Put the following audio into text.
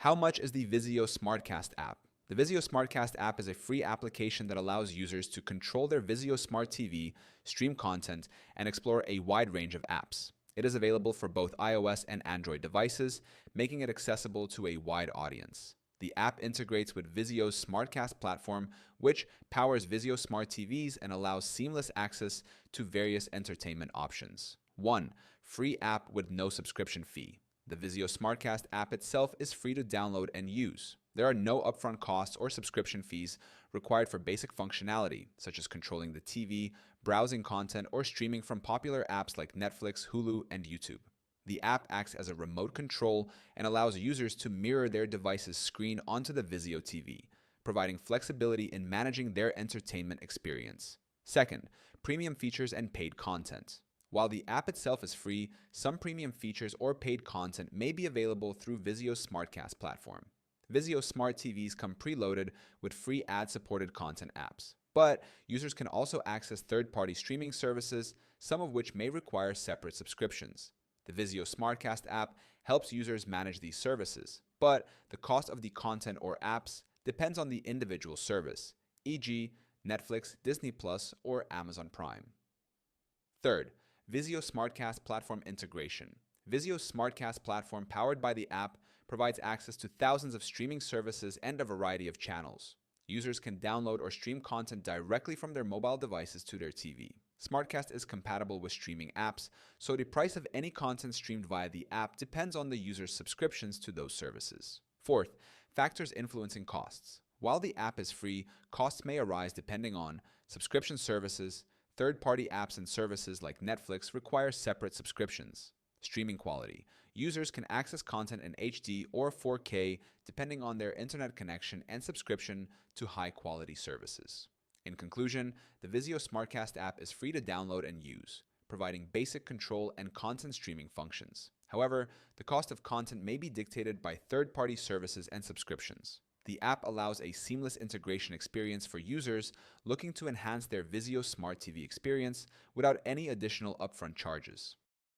How much is the Vizio SmartCast app? The Vizio SmartCast app is a free application that allows users to control their Vizio Smart TV, stream content, and explore a wide range of apps. It is available for both iOS and Android devices, making it accessible to a wide audience. The app integrates with Vizio's SmartCast platform, which powers Vizio Smart TVs and allows seamless access to various entertainment options. 1. Free app with no subscription fee. The Vizio SmartCast app itself is free to download and use. There are no upfront costs or subscription fees required for basic functionality, such as controlling the TV, browsing content, or streaming from popular apps like Netflix, Hulu, and YouTube. The app acts as a remote control and allows users to mirror their device's screen onto the Vizio TV, providing flexibility in managing their entertainment experience. Second, premium features and paid content. While the app itself is free, some premium features or paid content may be available through Vizio's SmartCast platform. Vizio Smart TVs come preloaded with free ad-supported content apps, but users can also access third-party streaming services, some of which may require separate subscriptions. The Vizio SmartCast app helps users manage these services, but the cost of the content or apps depends on the individual service, e.g., Netflix, Disney Plus, or Amazon Prime. Third, Vizio SmartCast platform integration. Vizio's SmartCast platform, powered by the app, provides access to thousands of streaming services and a variety of channels. Users can download or stream content directly from their mobile devices to their TV. SmartCast is compatible with streaming apps, so the price of any content streamed via the app depends on the user's subscriptions to those services. Fourth, factors influencing costs. While the app is free, costs may arise depending on subscription services. Third-party apps and services like Netflix require separate subscriptions. Streaming quality. Users can access content in HD or 4K depending on their internet connection and subscription to high-quality services. In conclusion, the Vizio SmartCast app is free to download and use, providing basic control and content streaming functions. However, the cost of content may be dictated by third-party services and subscriptions. The app allows a seamless integration experience for users looking to enhance their Vizio Smart TV experience without any additional upfront charges.